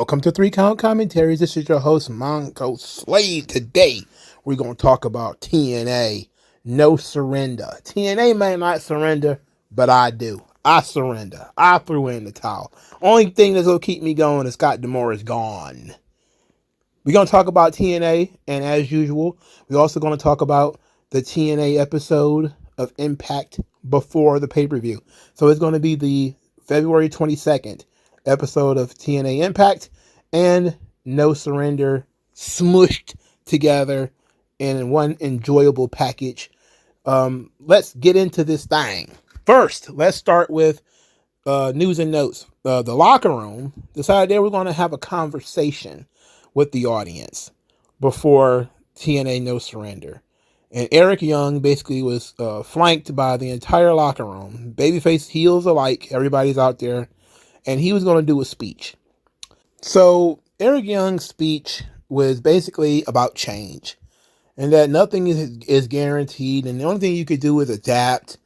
Welcome to 3 Count Commentaries. This is your host, MagMongoSlade. Today, we're going to talk about TNA, no surrender. TNA may not surrender, but I do. I surrender. I threw in the towel. Only thing that's going to keep me going is Scott D'Amore is gone. We're going to talk about TNA, and as usual, we're also going to talk about the TNA episode of Impact before the pay-per-view. So it's going to be the February 22nd episode of TNA Impact and No Surrender smushed together in one enjoyable package. Let's get into this thing. First, let's start with news and notes. The locker room decided they were going to have a conversation with the audience before TNA No Surrender. And Eric Young basically was flanked by the entire locker room. Babyface, heels alike, everybody's out there. And he was going to do a speech. So Eric Young's speech was basically about change. And that nothing is guaranteed. And the only thing you could do is adapt.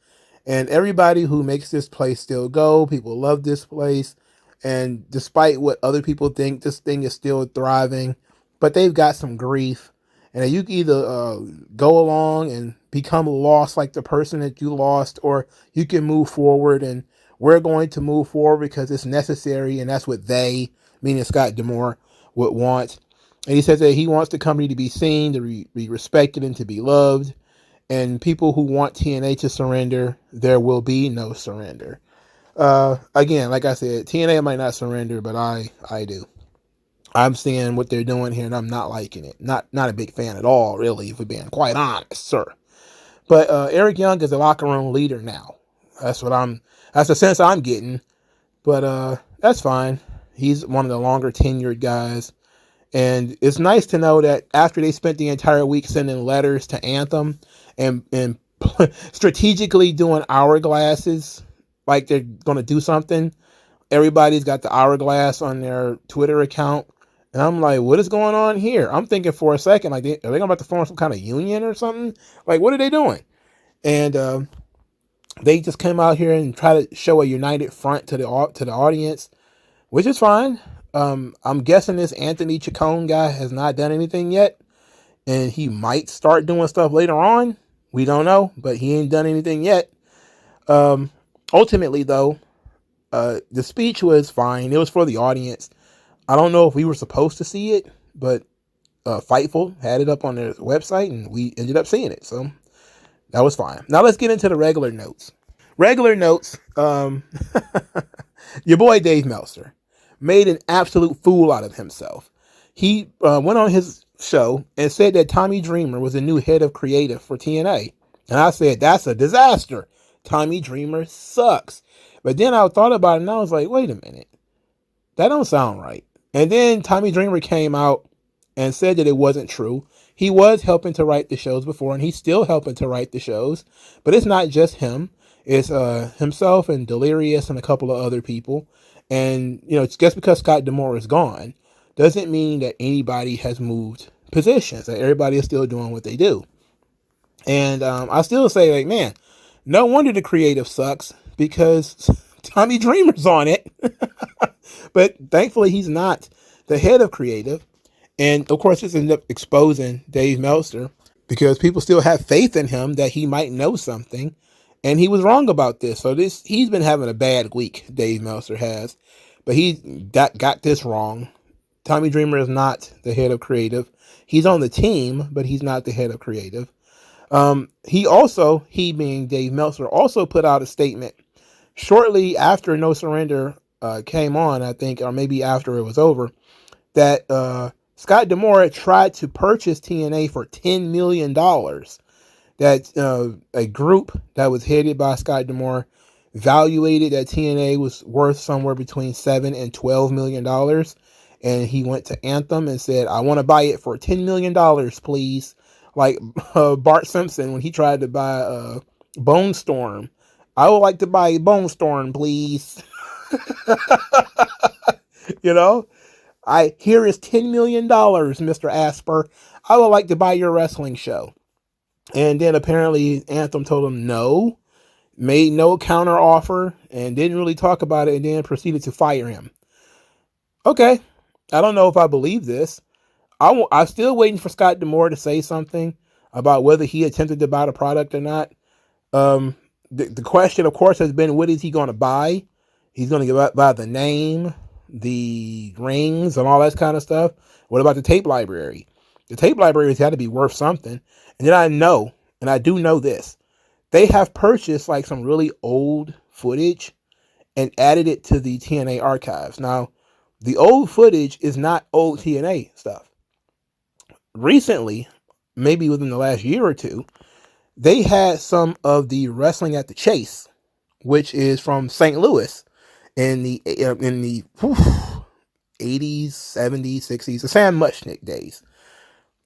And everybody who makes this place still go. People love this place. And despite what other people think, this thing is still thriving. But they've got some grief. And you can either go along and become lost like the person that you lost. Or you can move forward, and we're going to move forward because it's necessary, and that's what they, meaning Scott D'Amore, would want. And he says that he wants the company to be seen, to be respected, and to be loved. And people who want TNA to surrender, there will be no surrender. Again, like I said, TNA might not surrender, but I do. I'm seeing what they're doing here, and I'm not liking it. Not a big fan at all, really, if we're being quite honest, sir. But Eric Young is a locker room leader now. That's the sense I'm getting. But that's fine. He's one of the longer tenured guys. And it's nice to know that after they spent the entire week sending letters to Anthem and strategically doing hourglasses, like they're going to do something, everybody's got the hourglass on their Twitter account. And I'm like, what is going on here? I'm thinking for a second, like, are they about to form some kind of union or something? Like, what are they doing? And they just came out here and try to show a united front to the audience, which is fine. I'm guessing this Anthony Chacon guy has not done anything yet, and he might start doing stuff later on. We don't know, but he ain't done anything yet. Ultimately, though, the speech was fine. It was for the audience. I don't know if we were supposed to see it, but Fightful had it up on their website, and we ended up seeing it. So that was fine. Now let's get into the regular notes. Regular notes. Your boy Dave Meltzer made an absolute fool out of himself. He went on his show and said that Tommy Dreamer was the new head of creative for TNA. And I said, that's a disaster. Tommy Dreamer sucks. But then I thought about it, and I was like, wait a minute. That don't sound right. And then Tommy Dreamer came out and said that it wasn't true. He was helping to write the shows before, and he's still helping to write the shows. But it's not just him. It's himself and Delirious and a couple of other people. And, just because Scott D'Amore is gone doesn't mean that anybody has moved positions. That everybody is still doing what they do. And I still say, like, man, no wonder the creative sucks, because Tommy Dreamer's on it. But thankfully, he's not the head of creative. And, of course, this ended up exposing Dave Meltzer, because people still have faith in him that he might know something. And he was wrong about this. So he's been having a bad week, Dave Meltzer has. But he got this wrong. Tommy Dreamer is not the head of creative. He's on the team, but he's not the head of creative. He being Dave Meltzer, also put out a statement shortly after No Surrender came on, I think, or maybe after it was over, that Scott D'Amore tried to purchase TNA for $10 million. That a group that was headed by Scott D'Amore valuated that TNA was worth somewhere between $7 and $12 million. And he went to Anthem and said, I want to buy it for $10 million, please. Like Bart Simpson when he tried to buy Bone Storm. I would like to buy Bone Storm, please. Here is $10 million, Mr. Asper. I would like to buy your wrestling show. And then apparently Anthem told him no, made no counter offer, and didn't really talk about it, and then proceeded to fire him. Okay, I don't know if I believe this. I'm still waiting for Scott D'Amore to say something about whether he attempted to buy the product or not. The question, of course, has been, what is he going to buy? He's going to buy the name, the rings, and all that kind of stuff. What about the tape library? The tape library has got to be worth something. And then I do know this, they have purchased like some really old footage and added it to the TNA archives. Now, the old footage is not old TNA stuff. Recently, maybe within the last year or two, they had some of the Wrestling at the Chase, which is from St. Louis in the 80s, 70s, 60s, the Sam Muchnick days.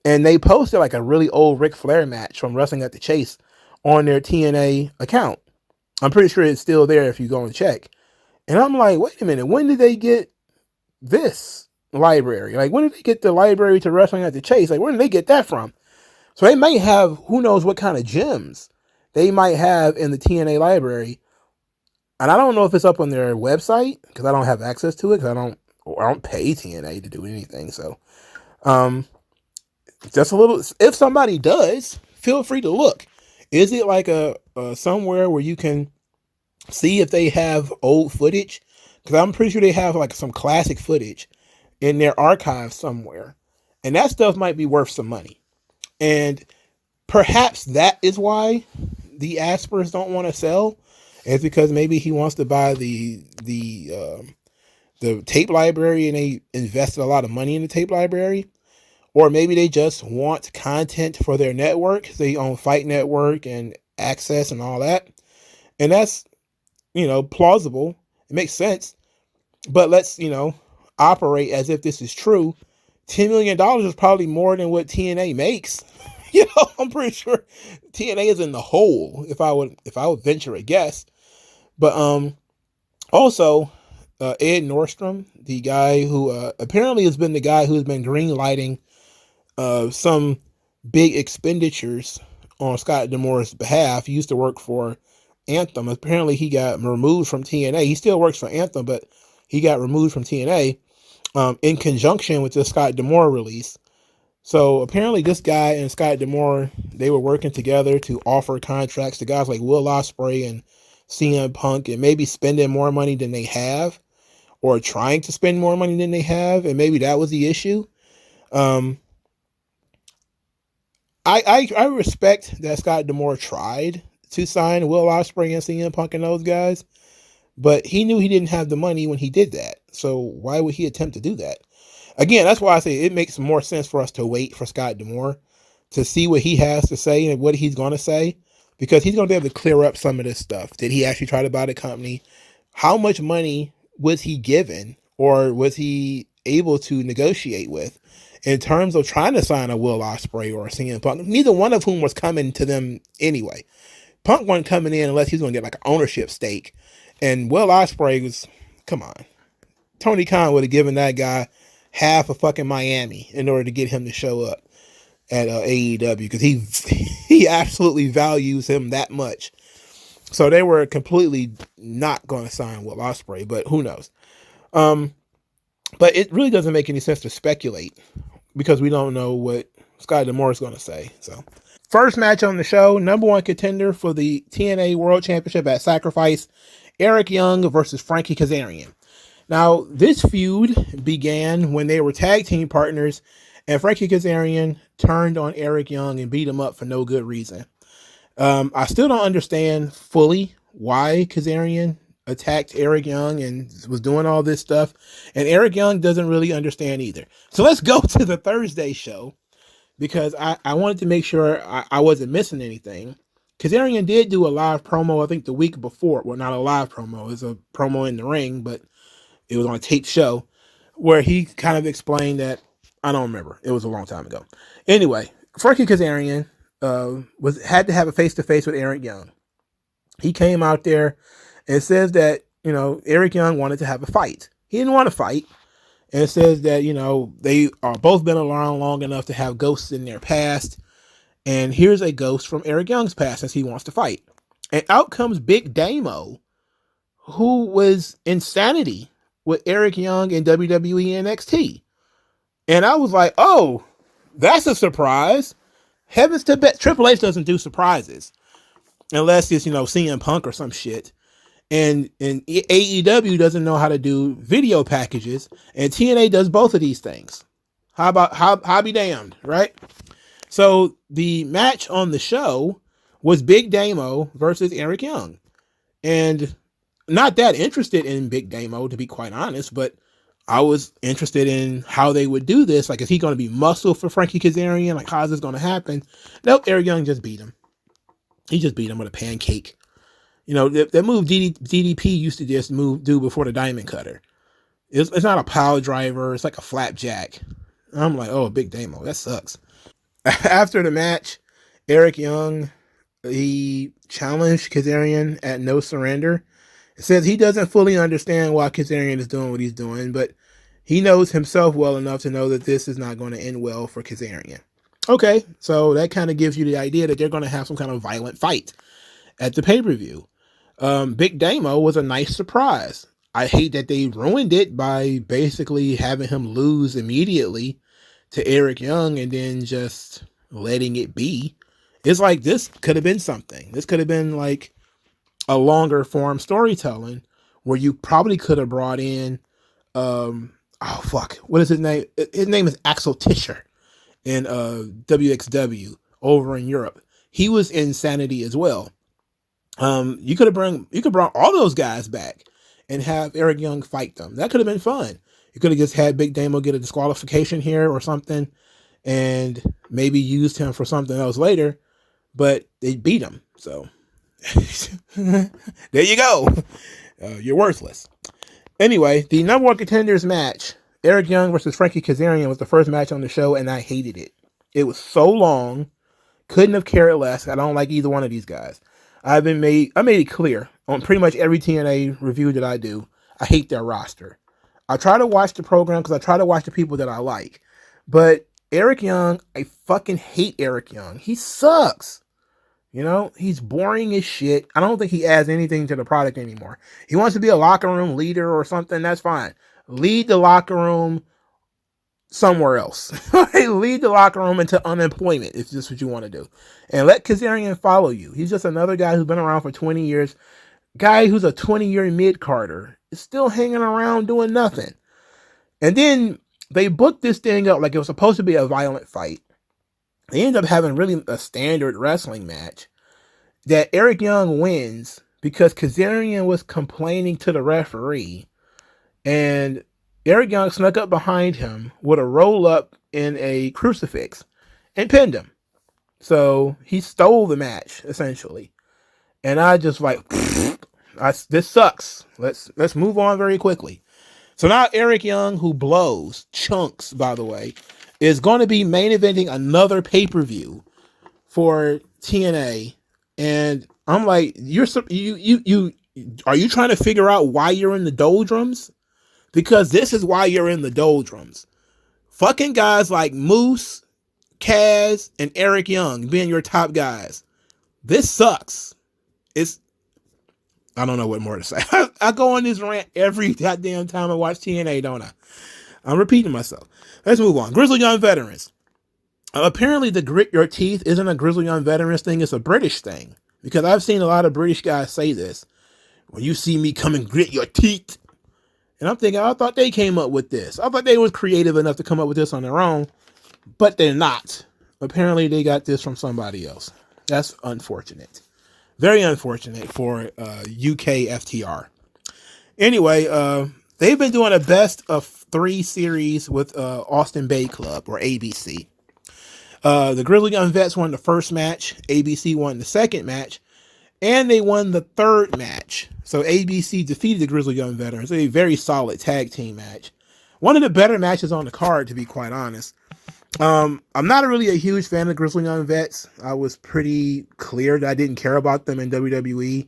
And they posted like a really old Ric Flair match from Wrestling at the Chase on their TNA account. I'm pretty sure it's still there if you go and check. And I'm like, wait a minute, when did they get this library? Like, when did they get the library to Wrestling at the Chase? Like, where did they get that from? So they might have, who knows what kind of gems they might have in the TNA library. And I don't know if it's up on their website because I don't have access to it because I don't pay TNA to do anything. So, just a little, if somebody does, feel free to look. Is it like a somewhere where you can see if they have old footage? Because I'm pretty sure they have like some classic footage in their archive somewhere. And that stuff might be worth some money. And perhaps that is why the Aspers don't want to sell. It's because maybe he wants to buy the tape library and they invested a lot of money in the tape library. Or maybe they just want content for their network. They own Fight Network and Access and all that. And that's, plausible. It makes sense. But let's, operate as if this is true. $10 million is probably more than what TNA makes. I'm pretty sure TNA is in the hole if I would venture a guess. But also Ed Nordstrom, the guy who apparently has been the guy who's been green-lighting some big expenditures on Scott D'Amore's behalf. He used to work for Anthem. Apparently he got removed from TNA. He still works for Anthem, but he got removed from TNA in conjunction with the Scott D'Amore release. So apparently this guy and Scott D'Amore, they were working together to offer contracts to guys like Will Ospreay and CM Punk, and maybe spending more money than they have, or trying to spend more money than they have, and maybe that was the issue. I respect that Scott D'Amore tried to sign Will Ospreay and CM Punk and those guys, but he knew he didn't have the money when he did that. So why would he attempt to do that? Again, that's why I say it makes more sense for us to wait for Scott D'Amore to see what he has to say and what he's going to say, because he's going to be able to clear up some of this stuff. Did he actually try to buy the company? How much money was he given, or was he able to negotiate with in terms of trying to sign a Will Ospreay or a CM Punk? Neither one of whom was coming to them anyway. Punk wasn't coming in unless he was going to get like an ownership stake. And Will Ospreay was, come on. Tony Khan would have given that guy half of fucking Miami in order to get him to show up at AEW, because he absolutely values him that much. So they were completely not going to sign Will Ospreay, but who knows? But it really doesn't make any sense to speculate because we don't know what Scott D'Amore is going to say. So first match on the show, number one contender for the TNA World Championship at Sacrifice, Eric Young versus Frankie Kazarian. Now, this feud began when they were tag team partners, and Frankie Kazarian turned on Eric Young and beat him up for no good reason. I still don't understand fully why Kazarian attacked Eric Young and was doing all this stuff, and Eric Young doesn't really understand either. So let's go to the Thursday show, because I wanted to make sure I wasn't missing anything. Kazarian did do a live promo, I think the week before. Well, not a live promo, it was a promo in the ring, but it was on a taped show where he kind of explained that, I don't remember. It was a long time ago. Anyway, Frankie Kazarian had to have a face-to-face with Eric Young. He came out there and says that, Eric Young wanted to have a fight. He didn't want to fight. And it says that, they are both been around long enough to have ghosts in their past. And here's a ghost from Eric Young's past since he wants to fight. And out comes Big Damo, who was Insanity with Eric Young in WWE NXT. And I was like, oh, that's a surprise. Heavens to bet Triple H doesn't do surprises unless it's, CM Punk or some shit. And AEW doesn't know how to do video packages, and TNA does both of these things. How be damned, right? So the match on the show was Big Damo versus Eric Young. And not that interested in Big Damo, to be quite honest, but I was interested in how they would do this. Like, is he going to be muscle for Frankie Kazarian? Like, how's this going to happen? Nope, Eric Young just beat him. He just beat him with a pancake. That move DDP used to just do before the Diamond Cutter. It's not a pile driver. It's like a flapjack. I'm like, oh, Big Damo, that sucks. After the match, Eric Young, he challenged Kazarian at No Surrender. It says he doesn't fully understand why Kazarian is doing what he's doing, but he knows himself well enough to know that this is not going to end well for Kazarian. Okay, so that kind of gives you the idea that they're going to have some kind of violent fight at the pay-per-view. Big Damo was a nice surprise. I hate that they ruined it by basically having him lose immediately to Eric Young and then just letting it be. It's like, this could have been something. This could have been like a longer form storytelling where you probably could have brought in, what is his name? His name is Axel Tischer in WXW over in Europe. He was in Sanity as well. You could bring all those guys back and have Eric Young fight them. That could have been fun. You could have just had Big Damo get a disqualification here or something and maybe used him for something else later, but they beat him. So there you go. You're worthless. Anyway, the number one contenders match, Eric Young versus Frankie Kazarian, was the first match on the show, and I hated it. It was so long. Couldn't have cared less. I don't like either one of these guys. I made it clear on pretty much every TNA review that I do. I hate their roster. I try to watch the program because I try to watch the people that I like. But Eric Young, I fucking hate Eric Young. He sucks. He's boring as shit. I don't think he adds anything to the product anymore. He wants to be a locker room leader or something. That's fine. Lead the locker room somewhere else. Lead the locker room into unemployment if this is what you want to do. And let Kazarian follow you. He's just another guy who's been around for 20 years. Guy who's a 20-year mid-carder is still hanging around doing nothing. And then they booked this thing up like it was supposed to be a violent fight. They end up having really a standard wrestling match that Eric Young wins because Kazarian was complaining to the referee, and Eric Young snuck up behind him with a roll-up in a crucifix and pinned him. So he stole the match, essentially. And I just like, this sucks. Let's move on very quickly. So now Eric Young, who blows chunks, by the way, is going to be main eventing another pay-per-view for TNA. And I'm like, are you trying to figure out why you're in the doldrums? Because this is why you're in the doldrums. Fucking guys like Moose, Kaz, and Eric Young being your top guys. This sucks. I don't know what more to say. I go on this rant every goddamn time I watch TNA, don't I? I'm repeating myself. Let's move on. Grizzled Young Veterans. Apparently the grit your teeth isn't a Grizzled Young Veterans thing. It's a British thing. Because I've seen a lot of British guys say this. When you see me come and grit your teeth. And I'm thinking, I thought they came up with this. I thought they was creative enough to come up with this on their own. But they're not. Apparently they got this from somebody else. That's unfortunate. Very unfortunate for UK FTR. Anyway, they've been doing a best of 3 series with Austin Bay Club, or ABC. The Grizzled Young Vets won the first match. ABC won the second match. And they won the third match. So ABC defeated the Grizzled Young Veterans. A very solid tag team match. One of the better matches on the card, to be quite honest. I'm not really a huge fan of Grizzled Young Vets. I was pretty clear that I didn't care about them in WWE.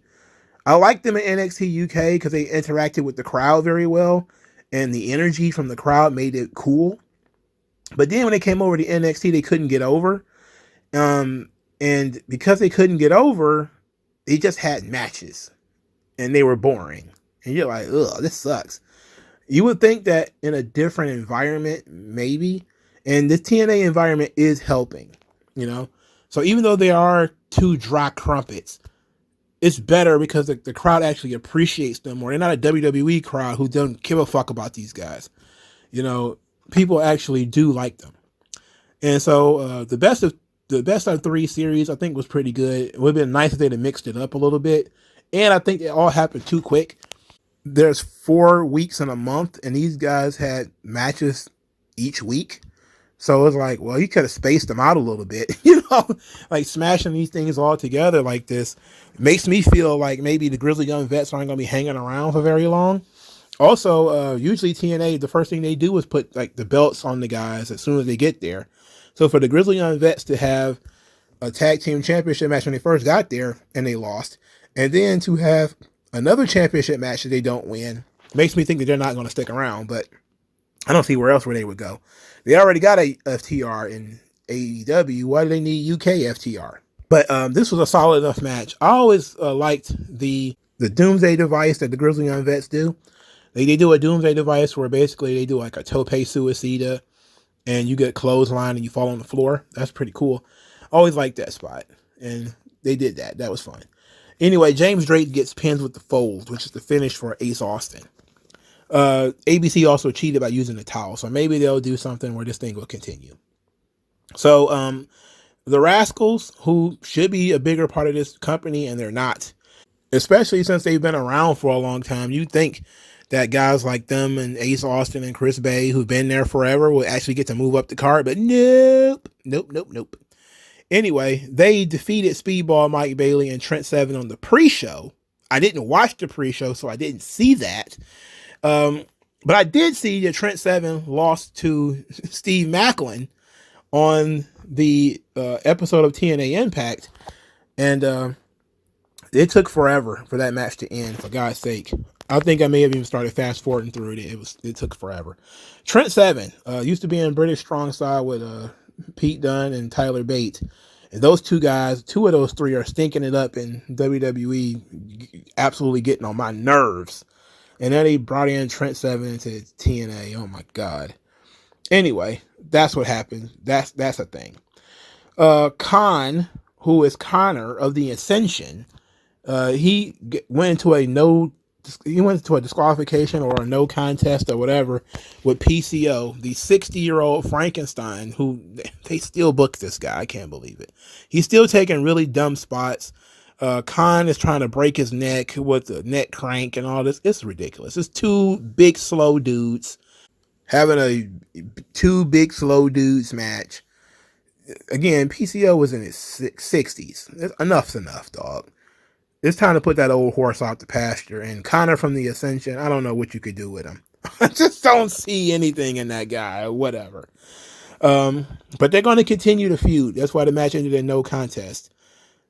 I liked them in NXT UK because they interacted with the crowd very well. And the energy from the crowd made it cool. But then when they came over to NXT, they couldn't get over. And because they couldn't get over, they just had matches. And they were boring. And you're like, ugh, this sucks. You would think that in a different environment, maybe, and the TNA environment is helping, you know. So even though they are two dry crumpets, it's better because the crowd actually appreciates them more. They're not a WWE crowd who don't give a fuck about these guys. You know, people actually do like them. And so the best of three series I think was pretty good. It would have been nice if they'd have mixed it up a little bit. And I think it all happened too quick. There's 4 weeks in a month, and these guys had matches each week. So it was like, well, you could have spaced them out a little bit, you know, like smashing these things all together like this makes me feel like maybe the Grizzly Young Vets aren't going to be hanging around for very long. Also, usually TNA, the first thing they do is put like the belts on the guys as soon as they get there. So for the Grizzly Young Vets to have a tag team championship match when they first got there and they lost, and then to have another championship match that they don't win, makes me think that they're not going to stick around, but I don't see where else where they would go. They already got a FTR in AEW. Why do they need UK FTR? But this was a solid enough match. I always liked the Doomsday device that the Grizzly Young Vets do. They do a Doomsday device where basically they do like a tope suicida and you get clothesline and you fall on the floor. That's pretty cool. Always liked that spot. And they did that. That was fun. Anyway, James Drake gets pinned with the folds, which is the finish for Ace Austin. ABC also cheated by using the towel, so maybe they'll do something where this thing will continue. So the Rascals, who should be a bigger part of this company, and they're not, especially since they've been around for a long time. You'd think that guys like them and Ace Austin and Chris Bay, who've been there forever, will actually get to move up the card, but nope. Anyway, they defeated Speedball Mike Bailey and Trent Seven on the pre-show. I didn't watch the pre-show, so I didn't see that. But I did see that Trent Seven lost to Steve Macklin on the episode of TNA Impact, and it took forever for that match to end, for God's sake. I think I may have even started fast forwarding through it. It took forever. Trent Seven used to be in British Strong Style with Pete Dunne and Tyler Bate. And those two guys, two of those three are stinking it up in WWE, absolutely getting on my nerves. And then they brought in Trent Seven into TNA. Oh my God. Anyway, that's what happened. That's a thing. Khan, who is Connor of the Ascension, he went into a disqualification or a no contest or whatever with PCO, the 60-year-old Frankenstein, who they still book this guy. I can't believe it. He's still taking really dumb spots. Khan is trying to break his neck with the neck crank and all this. It's ridiculous. It's two big slow dudes having two big slow dudes match. Again, PCO was in his 60s. Enough's enough, dog. It's time to put that old horse out the pasture. And Connor from the Ascension, I don't know what you could do with him. I just don't see anything in that guy or whatever. But they're going to continue to feud. That's why the match ended in no contest.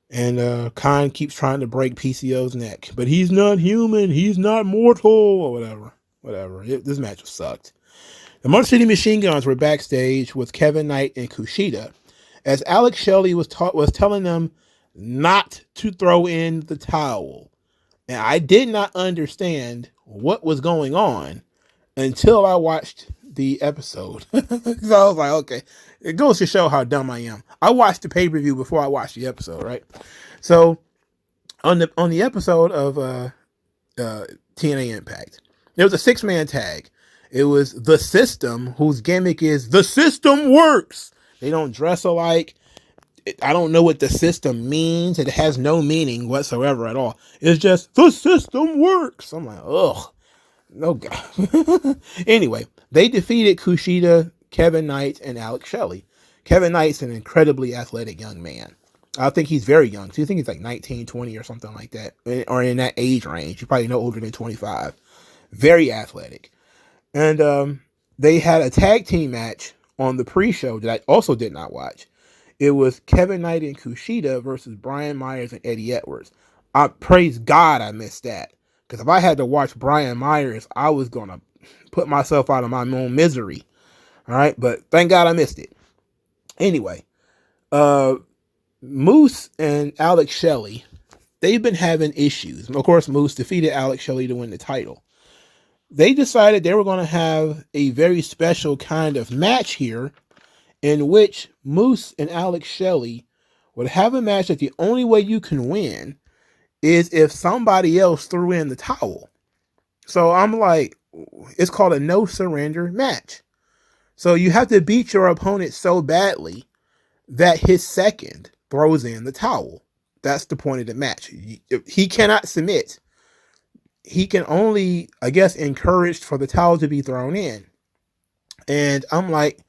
And Khan keeps trying to break PCO's neck. But he's not human. He's not mortal or whatever. This match sucked. The Motor City Machine Guns were backstage with Kevin Knight and Kushida as Alex Shelley was telling them not to throw in the towel. And I did not understand what was going on until I watched the episode. So I was like, okay, it goes to show how dumb I am. I watched the pay-per-view before I watched the episode, right? So on the episode of TNA Impact, there was a 6-man tag. It was The System, whose gimmick is The System Works. They don't dress alike. I don't know what the system means. It has no meaning whatsoever at all. It's just The System Works. I'm like, ugh. No God. Anyway, they defeated Kushida, Kevin Knight, and Alex Shelley. Kevin Knight's an incredibly athletic young man. I think he's very young. So you think he's like 19, 20 or something like that. Or in that age range. You're probably no older than 25. Very athletic. And they had a tag team match on the pre-show that I also did not watch. It was Kevin Knight and Kushida versus Brian Myers and Eddie Edwards. I praise God I missed that. Because if I had to watch Brian Myers, I was going to put myself out of my own misery. All right. But thank God I missed it. Anyway, Moose and Alex Shelley, they've been having issues. Of course, Moose defeated Alex Shelley to win the title. they decided they were going to have a very special kind of match here in which Moose and Alex Shelley would have a match that the only way you can win is if somebody else threw in the towel. So I'm like, it's called a no surrender match. So you have to beat your opponent so badly that his second throws in the towel. That's the point of the match. He cannot submit. He can only, I guess, encourage for the towel to be thrown in. And I'm like,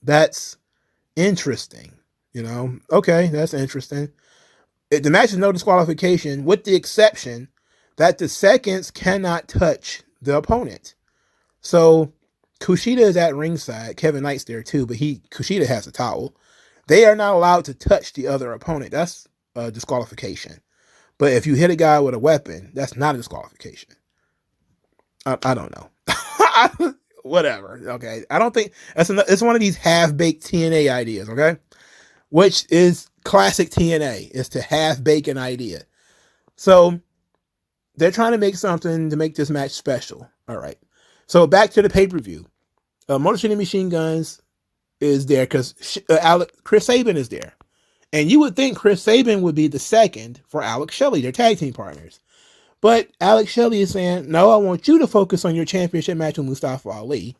that's interesting. Okay, that's interesting. The match is no disqualification, with the exception that the seconds cannot touch the opponent. So Kushida is at ringside. Kevin Knight's there too, but Kushida has a towel. They are not allowed to touch the other opponent. That's a disqualification. But if you hit a guy with a weapon, that's not a disqualification. I don't know. Whatever. Okay. I don't think it's one of these half-baked TNA ideas. Okay. Which is classic TNA, is to half-bake an idea. So they're trying to make something to make this match special. All right. So back to the pay-per-view. Motor City Machine Guns is there because Chris Sabin is there. And you would think Chris Sabin would be the second for Alex Shelley, their tag team partners. But Alex Shelley is saying, no, I want you to focus on your championship match with Mustafa Ali.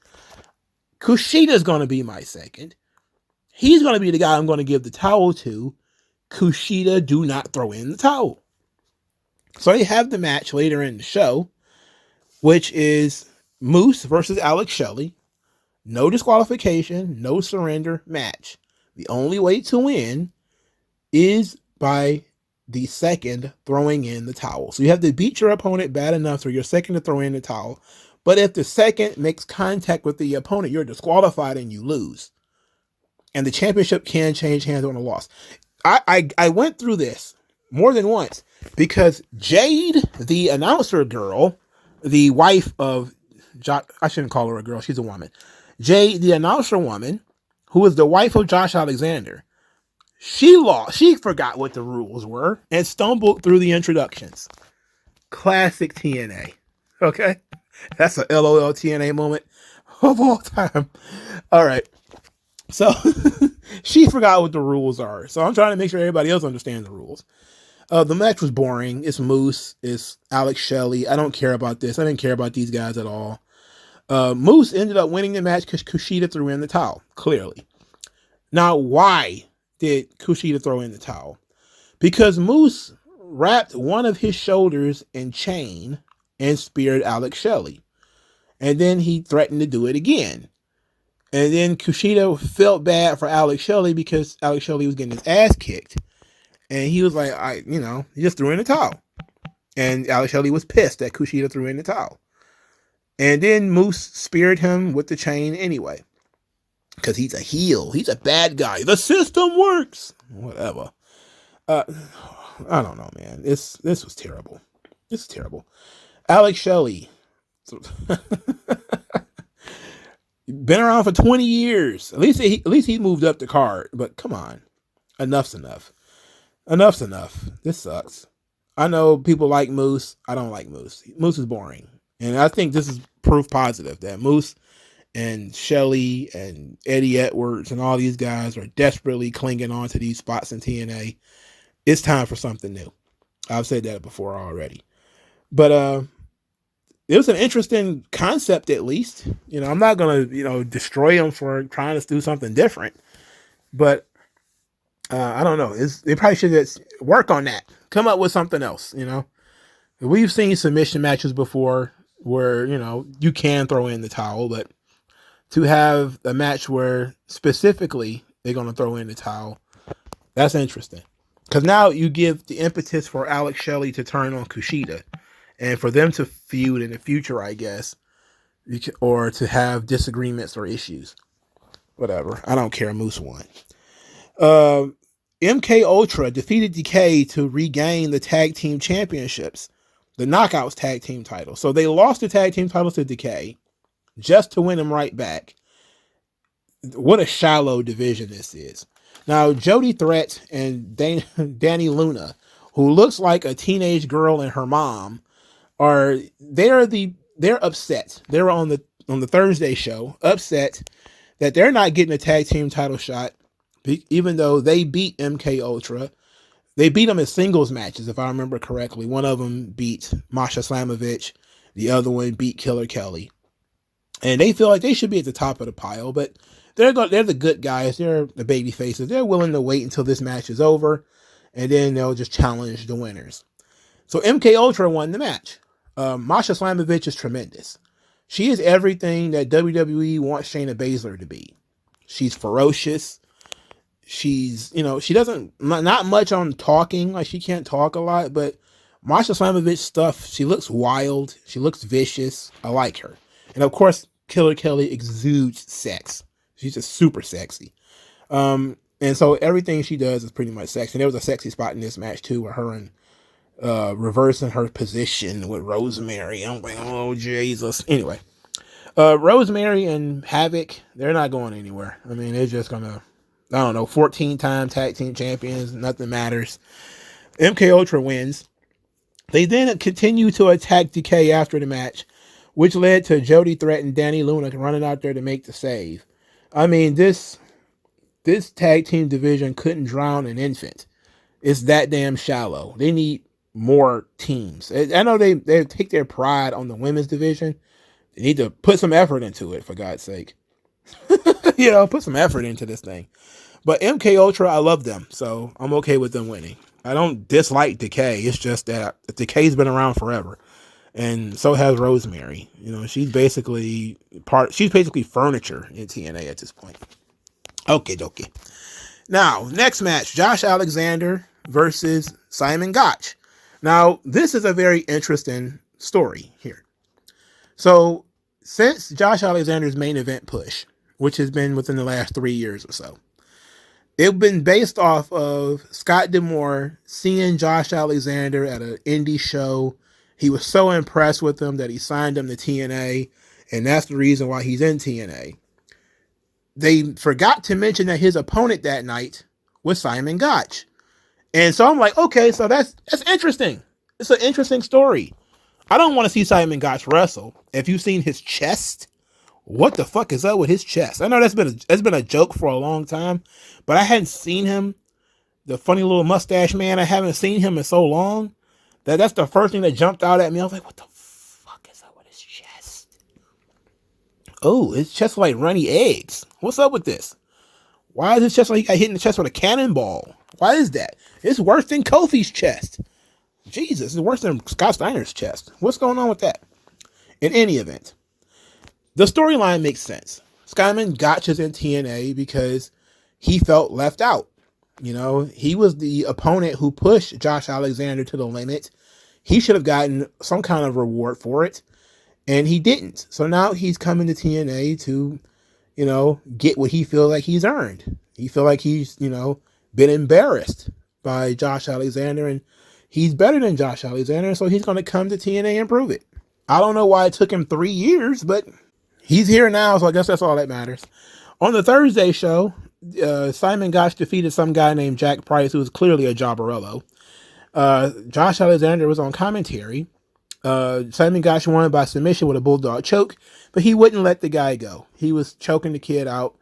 Kushida's going to be my second. He's going to be the guy I'm going to give the towel to. Kushida, do not throw in the towel. So they have the match later in the show, which is Moose versus Alex Shelley. No disqualification, no surrender match. The only way to win is by the second throwing in the towel. So you have to beat your opponent bad enough for your second to throw in the towel. But if the second makes contact with the opponent, you're disqualified and you lose. And the championship can change hands on a loss. I went through this more than once because Jade, the announcer girl, the wife of Josh, I shouldn't call her a girl, she's a woman. Jade, the announcer woman, who is the wife of Josh Alexander, she forgot what the rules were and stumbled through the introductions. Classic TNA. Okay? That's a LOL TNA moment of all time. All right. So she forgot what the rules are. So I'm trying to make sure everybody else understands the rules. The match was boring. It's Moose. It's Alex Shelley. I don't care about this. I didn't care about these guys at all. Moose ended up winning the match because Kushida threw in the towel, clearly. Now, why did Kushida throw in the towel? Because Moose wrapped one of his shoulders in chain and speared Alex Shelley. And then he threatened to do it again. And then Kushida felt bad for Alex Shelley because Alex Shelley was getting his ass kicked. And he was like, he just threw in the towel. And Alex Shelley was pissed that Kushida threw in the towel. And then Moose speared him with the chain anyway. Because he's a heel. He's a bad guy. The system works. Whatever. I don't know, man. This was terrible. This is terrible. Alex Shelley. Been around for 20 years. At least he moved up the card. But come on. Enough's enough. Enough's enough. This sucks. I know people like Moose. I don't like Moose. Moose is boring. And I think this is proof positive that Moose and Shelley and Eddie Edwards and all these guys are desperately clinging on to these spots in TNA. It's time for something new. I've said that before already. But it was an interesting concept, at least. I'm not going to, destroy them for trying to do something different. But I don't know. They probably should work on that. Come up with something else, We've seen submission matches before where, you can throw in the towel, but to have a match where specifically they're going to throw in the towel, that's interesting. Because now you give the impetus for Alex Shelley to turn on Kushida and for them to feud in the future, I guess, or to have disagreements or issues. Whatever. I don't care. Moose won. MK Ultra defeated Decay to regain the tag team championships, the Knockouts tag team title. So they lost the tag team titles to Decay just to win them right back. What a shallow division this is. Now, Jody Threat and Danny Luna, who looks like a teenage girl and her mom, they're the they're upset. They were on the Thursday show, upset that they're not getting a tag team title shot, even though they beat MK Ultra. They beat them in singles matches, if I remember correctly. One of them beat Masha Slamovich. The other one beat Killer Kelly. And they feel like they should be at the top of the pile, but they're the good guys. They're the baby faces. They're willing to wait until this match is over, and then they'll just challenge the winners. So MK Ultra won the match. Masha Slamovich is tremendous. She is everything that WWE wants Shayna Baszler to be. She's ferocious. She's, she doesn't, not much on talking, like she can't talk a lot, but Masha Slamovich stuff, she looks wild. She looks vicious. I like her. And of course, Killer Kelly exudes sex. She's just super sexy. And so everything she does is pretty much sexy. And there was a sexy spot in this match too, with her and reversing her position with Rosemary. I'm like, oh Jesus. Anyway, Rosemary and Havoc, they're not going anywhere. I mean, they're just gonna, 14-time tag team champions. Nothing matters. MK Ultra wins. They then continue to attack Decay after the match, which led to Jody Threat and Danny Luna running out there to make the save. I mean, this tag team division couldn't drown an infant. It's that damn shallow. They need more teams. I know they take their pride on the women's division. They need to put some effort into it, for God's sake. Put some effort into this thing. But MK Ultra, I love them, so I'm okay with them winning. I don't dislike Decay. It's just that Decay's been around forever, and so has Rosemary. She's basically furniture in TNA at this point. Okay. Now, next match, Josh Alexander versus Simon Gotch. Now, this is a very interesting story here. So, since Josh Alexander's main event push, which has been within the last 3 years or so, it's been based off of Scott D'Amore seeing Josh Alexander at an indie show. He was so impressed with him that he signed him to TNA, and that's the reason why he's in TNA. They forgot to mention that his opponent that night was Simon Gotch. And so I'm like, okay, so that's interesting. It's an interesting story. I don't want to see Simon Gotch wrestle. If you've seen his chest, what the fuck is up with his chest? I know that's been a joke for a long time, but I hadn't seen him, the funny little mustache man. I haven't seen him in so long that's the first thing that jumped out at me. I was like, what the fuck is up with his chest? Oh, his chest like runny eggs. What's up with this? Why is his chest like he got hit in the chest with a cannonball? Why is that? It's worse than Kofi's chest. Jesus, it's worse than Scott Steiner's chest. What's going on with that? In any event, the storyline makes sense. Simon Gotch is in TNA because he felt left out. He was the opponent who pushed Josh Alexander to the limit. He should have gotten some kind of reward for it, and he didn't. So now he's coming to TNA to, get what he feels like he's earned. He feels like he's, been embarrassed by Josh Alexander, and he's better than Josh Alexander, so he's going to come to TNA and prove it. I don't know why it took him 3 years, but he's here now, so I guess that's all that matters. On the Thursday show, Simon Gotch defeated some guy named Jack Price, who was clearly a jobberello. Josh Alexander was on commentary. Simon Gotch won by submission with a bulldog choke, but he wouldn't let the guy go. He was choking the kid out,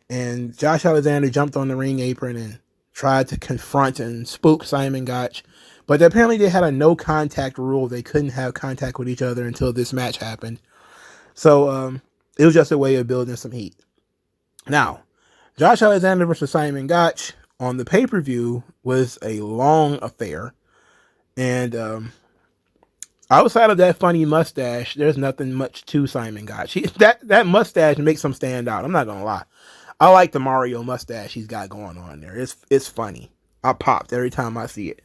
and Josh Alexander jumped on the ring apron and tried to confront and spook Simon Gotch. But apparently they had a no contact rule. They couldn't have contact with each other until this match happened. So it was just a way of building some heat. Now, Josh Alexander versus Simon Gotch on the pay-per-view was a long affair. And outside of that funny mustache, there's nothing much to Simon Gotch. That mustache makes him stand out. I'm not going to lie. I like the Mario mustache he's got going on there. It's funny. I popped every time I see it.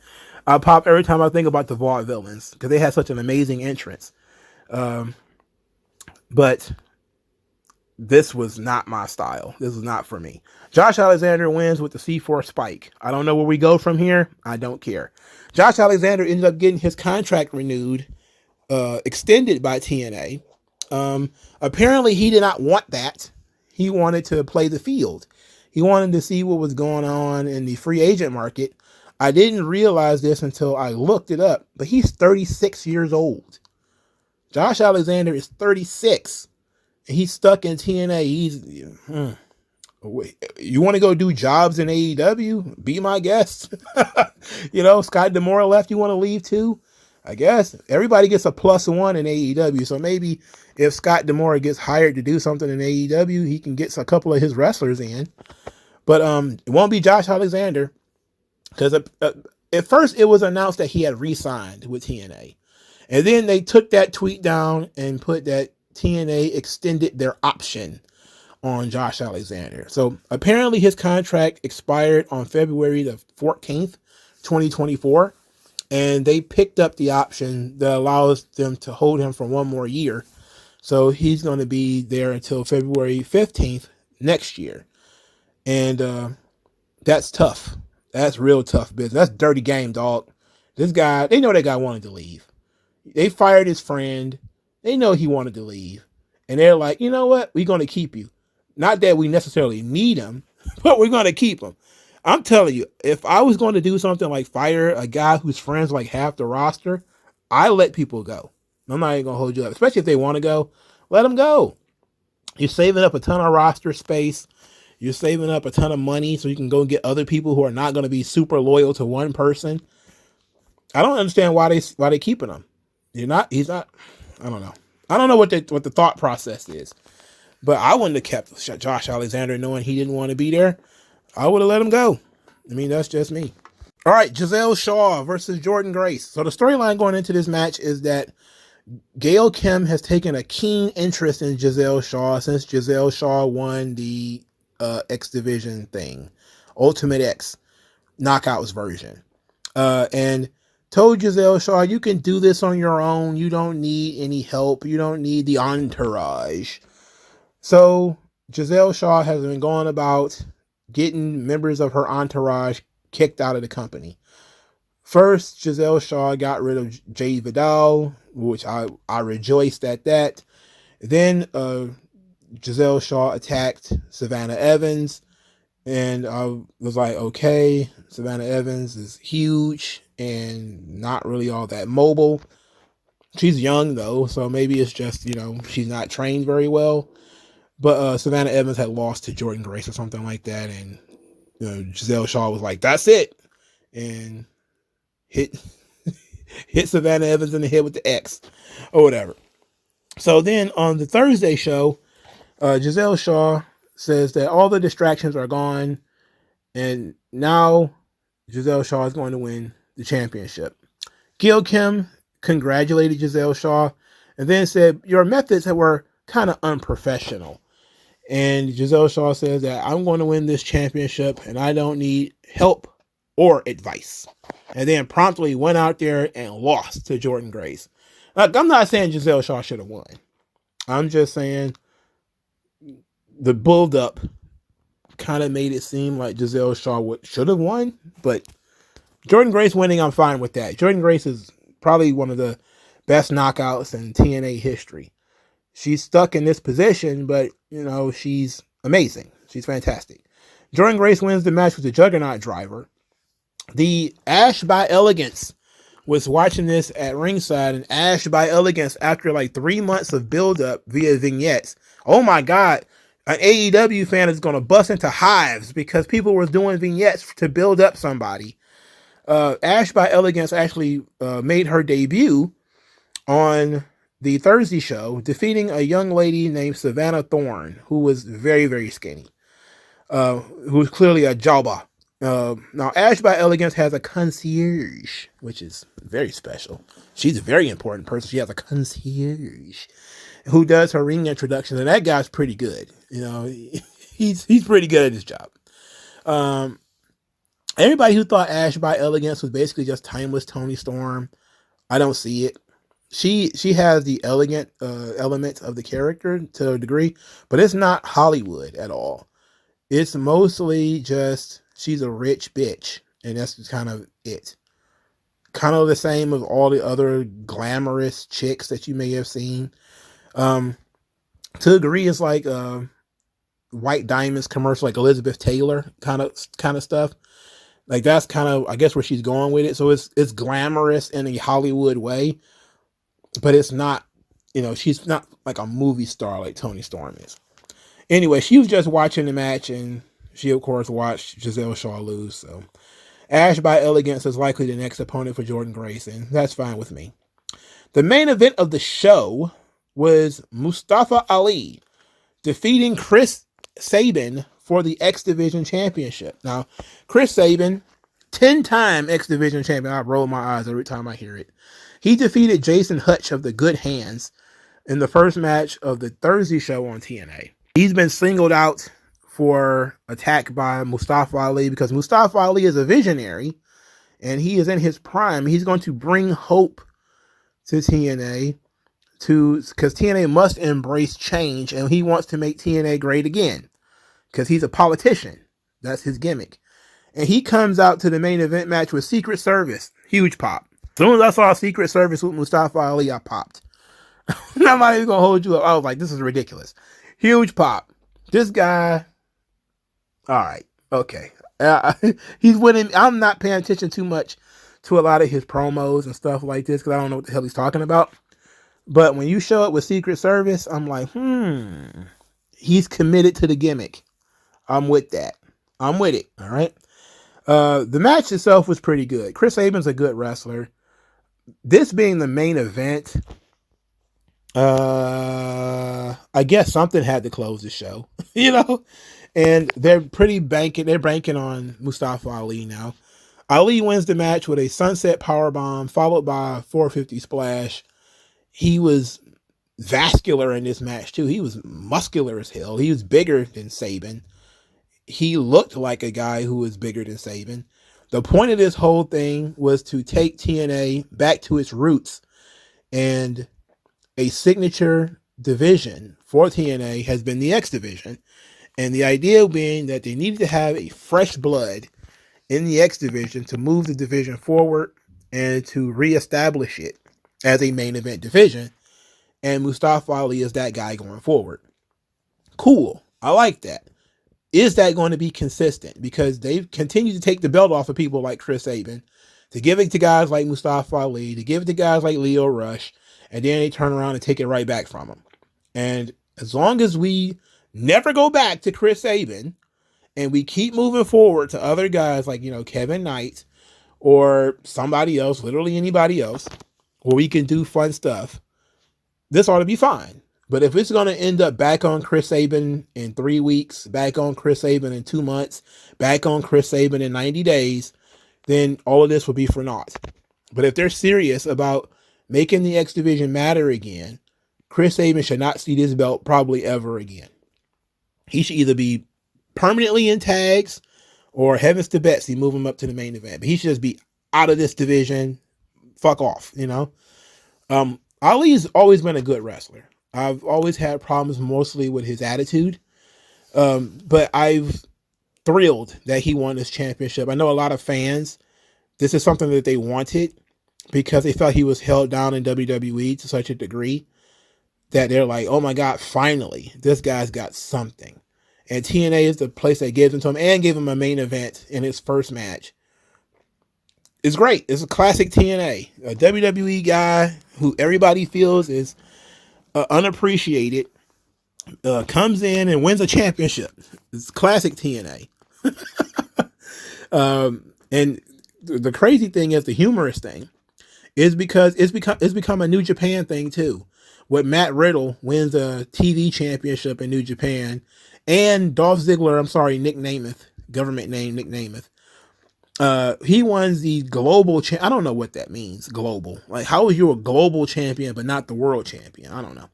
I pop every time I think about the Vaudevillains because they had such an amazing entrance. But this was not my style. This was not for me. Josh Alexander wins with the C4 spike. I don't know where we go from here. I don't care. Josh Alexander ended up getting his contract renewed, extended by TNA. Apparently he did not want that. He wanted to play the field. He wanted to see what was going on in the free agent market. I didn't realize this until I looked it up, but he's 36 years old. Josh Alexander is 36. And he's stuck in TNA. You want to go do jobs in AEW? Be my guest. Scott D'Amore left. You want to leave too? I guess everybody gets a +1 in AEW. So maybe if Scott D'Amore gets hired to do something in AEW, he can get a couple of his wrestlers in. But it won't be Josh Alexander, because at first it was announced that he had re-signed with TNA. And then they took that tweet down and put that TNA extended their option on Josh Alexander. So apparently his contract expired on February the 14th, 2024. And they picked up the option that allows them to hold him for one more year. So he's going to be there until February 15th next year. And that's tough. That's real tough business. That's dirty game, dog. This guy, they know that guy wanted to leave. They fired his friend. They know he wanted to leave. And they're like, you know what? We're going to keep you. Not that we necessarily need him, but we're going to keep him. I'm telling you, if I was going to do something like fire a guy whose friends like half the roster, I let people go. I'm not even going to hold you up. Especially if they want to go, let them go. You're saving up a ton of roster space. You're saving up a ton of money so you can go get other people who are not going to be super loyal to one person. I don't understand why they keeping him. He's not. I don't know. I don't know what the thought process is. But I wouldn't have kept Josh Alexander knowing he didn't want to be there. I would have let him go. I mean, that's just me. All right, Giselle Shaw versus Jordynne Grace. So the storyline going into this match is that Gail Kim has taken a keen interest in Giselle Shaw since Giselle Shaw won the X Division thing, Ultimate X Knockouts version, and told Giselle Shaw, you can do this on your own. You don't need any help. You don't need the entourage. So Giselle Shaw has been going about getting members of her entourage kicked out of the company. First, Giselle Shaw got rid of Jay Vidal, which I rejoiced at that. Then Giselle Shaw attacked Savannah Evans, and I was like, okay, Savannah Evans is huge and not really all that mobile. She's young though, so maybe it's just, she's not trained very well. But Savannah Evans had lost to Jordynne Grace or something like that, and Giselle Shaw was like, that's it, and hit Savannah Evans in the head with the X or whatever. So then on the Thursday show, Giselle Shaw says that all the distractions are gone, and now Giselle Shaw is going to win the championship. Gail Kim congratulated Giselle Shaw and then said, your methods were kind of unprofessional. And Giselle Shaw says that I'm going to win this championship and I don't need help or advice. And then promptly went out there and lost to Jordynne Grace. Like, I'm not saying Giselle Shaw should have won. I'm just saying the build-up kind of made it seem like Giselle Shaw should have won. But Jordynne Grace winning, I'm fine with that. Jordynne Grace is probably one of the best knockouts in TNA history. She's stuck in this position, but, she's amazing. She's fantastic. Jordynne Grace wins the match with the Juggernaut driver. The Ash by Elegance was watching this at ringside, and Ash by Elegance, after like 3 months of build-up via vignettes, oh my God, an AEW fan is going to bust into hives because people were doing vignettes to build up somebody. Ash by Elegance actually made her debut on the Thursday show, defeating a young lady named Savannah Thorne, who was very, very skinny, who was clearly a jobber. Now, Ash by Elegance has a concierge, which is very special. She's a very important person. She has a concierge who does her ring introductions, and that guy's pretty good. He's pretty good at his job. Everybody who thought Ash by Elegance was basically just timeless Tony Storm, I don't see it. She has the elegant element of the character to a degree, but it's not Hollywood at all. It's mostly just she's a rich bitch, and that's kind of it. Kind of the same as all the other glamorous chicks that you may have seen. To a degree, it's like White Diamonds commercial, like Elizabeth Taylor kind of stuff. Like that's kind of, I guess, where she's going with it. So it's glamorous in a Hollywood way, but it's not she's not like a movie star like Toni Storm is. Anyway, she was just watching the match, and she, of course, watched Giselle Shaw lose. So Ash by elegance is likely the next opponent for Jordynne Grace, and that's fine with me. The main event of the show was Mustafa Ali defeating Chris Sabin for the X Division Championship. Now, Chris Sabin, 10-time X Division champion. I roll my eyes every time I hear it. He defeated Jason Hutch of the Good Hands in the first match of the Thursday show on TNA. He's been singled out for attack by Mustafa Ali because Mustafa Ali is a visionary and he is in his prime. He's going to bring hope to TNA because TNA must embrace change, and he wants to make TNA great again because he's a politician. That's his gimmick. And he comes out to the main event match with Secret Service. Huge pop. As soon as I saw Secret Service with Mustafa Ali, I popped. I'm not even going to hold you up. I was like, this is ridiculous. Huge pop. This guy, all right, okay. He's winning. I'm not paying attention too much to a lot of his promos and stuff like this because I don't know what the hell he's talking about. But when you show up with Secret Service, I'm like, he's committed to the gimmick. I'm with that. I'm with it, all right? The match itself was pretty good. Chris Sabin's a good wrestler. This being the main event, I guess something had to close the show, and they're banking on Mustafa Ali now. Ali wins the match with a sunset powerbomb followed by a 450 splash. He was vascular in this match too. He was muscular as hell. He was bigger than Sabin. He looked like a guy who was bigger than Sabin. The point of this whole thing was to take TNA back to its roots, and a signature division for TNA has been the X Division. And the idea being that they needed to have a fresh blood in the X Division to move the division forward and to reestablish it as a main event division. And Mustafa Ali is that guy going forward. Cool. I like that. Is that going to be consistent? Because they've continued to take the belt off of people like Chris Sabin, to give it to guys like Mustafa Ali, to give it to guys like Leo Rush, and then they turn around and take it right back from him. And as long as we never go back to Chris Sabin and we keep moving forward to other guys like, Kevin Knight or somebody else, literally anybody else, where we can do fun stuff, this ought to be fine. But if it's going to end up back on Chris Sabin in 3 weeks, back on Chris Sabin in 2 months, back on Chris Sabin in 90 days, then all of this will be for naught. But if they're serious about making the X Division matter again, Chris Sabin should not see this belt probably ever again. He should either be permanently in tags or heavens to Betsy, move him up to the main event. But he should just be out of this division. Fuck off, Ali's always been a good wrestler. I've always had problems mostly with his attitude. But I've thrilled that he won this championship. I know a lot of fans, this is something that they wanted because they felt he was held down in WWE to such a degree that they're like, oh my God, finally, this guy's got something. And TNA is the place that gives him to him and gave him a main event in his first match. It's great. It's a classic TNA. A WWE guy who everybody feels is unappreciated comes in and wins a championship. It's classic TNA. And the crazy thing is, the humorous thing is because it's become a New Japan thing too. With Matt Riddle wins a TV championship in New Japan, and Dolph Ziggler, Nick Namath, government name Nick Namath. He won the global I don't know what that means, global. Like, how is you a global champion but not the world champion? I don't know.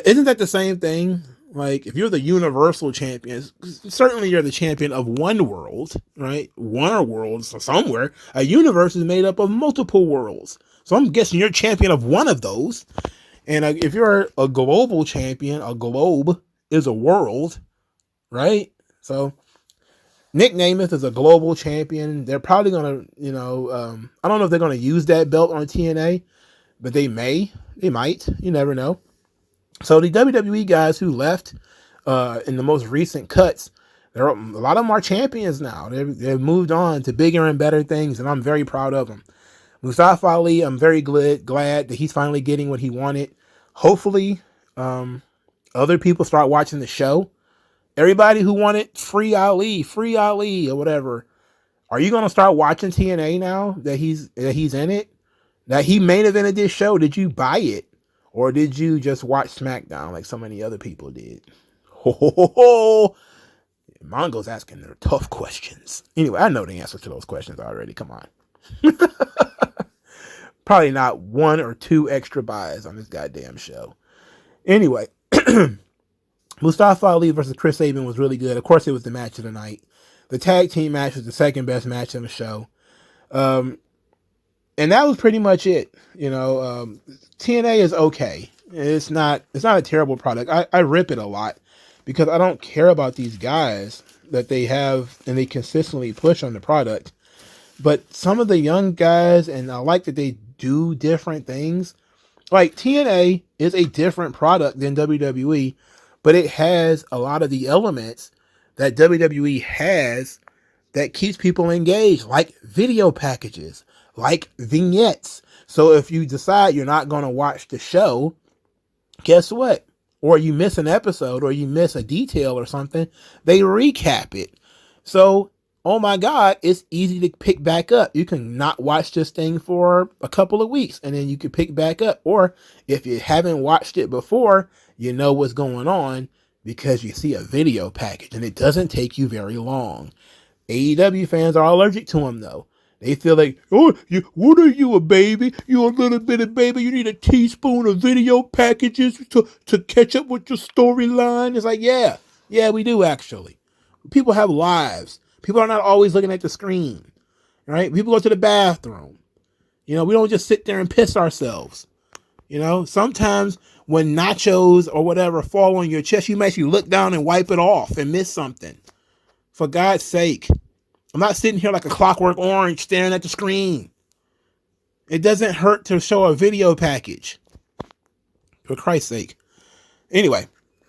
Isn't that the same thing? Like, if you're the universal champion, certainly you're the champion of one world, right? One world, so somewhere. A universe is made up of multiple worlds. So I'm guessing you're champion of one of those. And if you're a global champion, a globe is a world, right? So Nick Namath is a global champion. They're probably going to, I don't know if they're going to use that belt on TNA, but they might, you never know. So the WWE guys who left in the most recent cuts, a lot of them are champions now. They've moved on to bigger and better things, and I'm very proud of them. Mustafa Ali, I'm very glad that he's finally getting what he wanted. hopefully, other people start watching the show. Everybody who wanted free Ali, or whatever, are you gonna start watching TNA now that he's in it? That he main evented this show? Did you buy it, or did you just watch SmackDown like so many other people did? Ho ho ho ho! Mongo's asking their tough questions. Anyway, I know the answer to those questions already. Come on. Probably not 1 or 2 extra buys on this goddamn show. Anyway, Mustafa Ali versus Chris Sabin was really good. Of course, it was the match of the night. The tag team match was the second best match on the show. And that was pretty much it. TNA is okay. It's not a terrible product. I rip it a lot because I don't care about these guys that they have and they consistently push on the product. But some of the young guys, and I like that they do different things. Like TNA is a different product than WWE, but it has a lot of the elements that WWE has that keeps people engaged, like video packages, like vignettes. So if you decide you're not going to watch the show, guess what? Or you miss an episode or you miss a detail or something, they recap it. So, oh my God, it's easy to pick back up. You can not watch this thing for a couple of weeks and then you can pick back up. Or if you haven't watched it before, you know what's going on because you see a video package and it doesn't take you very long. AEW fans are allergic to them though. They feel like, oh, what are you, a baby? You a little bit of baby. You need a teaspoon of video packages to catch up with your storyline. It's like, yeah, we do actually. People have lives. People are not always looking at the screen, right? People go to the bathroom. We don't just sit there and piss ourselves. Sometimes when nachos or whatever fall on your chest, you may actually look down and wipe it off and miss something. For God's sake. I'm not sitting here like a Clockwork Orange staring at the screen. It doesn't hurt to show a video package. For Christ's sake. Anyway,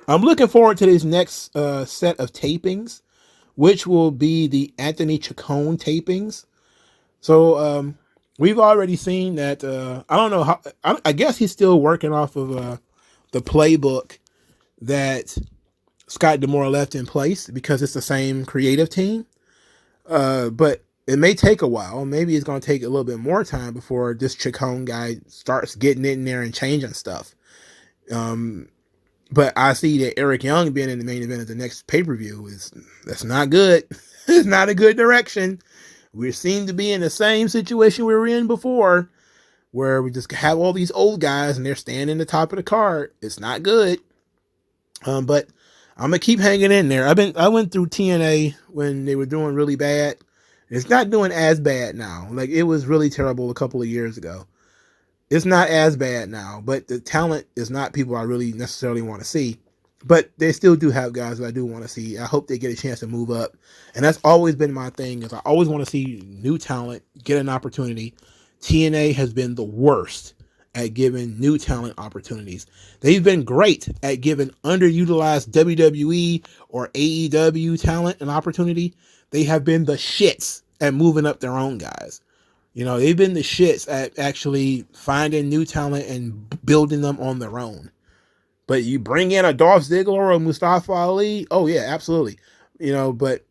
I'm looking forward to this next set of tapings, which will be the Anthony Chacon tapings. So we've already seen that. I don't know how. I guess he's still working off of the playbook that Scott D'Amore left in place because it's the same creative team. But it may take a while. Maybe it's going to take a little bit more time before this Chacon guy starts getting in there and changing stuff. But I see that Eric Young being in the main event of the next pay-per-view that's not good. It's not a good direction. We seem to be in the same situation we were in before, where we just have all these old guys and they're standing at the top of the card. It's not good. But I'm gonna keep hanging in there. I went through TNA when they were doing really bad. It's not doing as bad now. Like it was really terrible a couple of years ago. It's not as bad now, but the talent is not people I really necessarily want to see. But they still do have guys that I do want to see. I hope they get a chance to move up. And that's always been my thing, is I always want to see new talent get an opportunity. TNA has been the worst at giving new talent opportunities. They've been great at giving underutilized WWE or AEW talent an opportunity. They have been the shits at moving up their own guys. They've been the shits at actually finding new talent and building them on their own. But you bring in a Dolph Ziggler or a Mustafa Ali, oh yeah, absolutely. But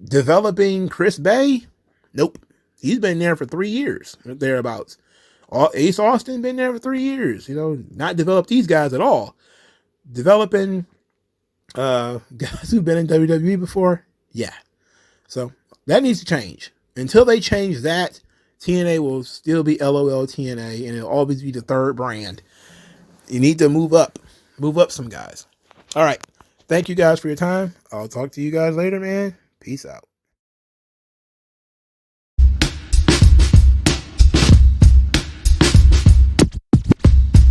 developing Chris Bay, nope. He's been there for 3 years, thereabouts. Ace Austin been there for 3 years, not developed these guys at all. Developing guys who've been in WWE before, yeah. So that needs to change. Until they change that, TNA will still be LOL TNA, and it'll always be the third brand. You need to move up some guys. All right. Thank you guys for your time. I'll talk to you guys later, man. Peace out.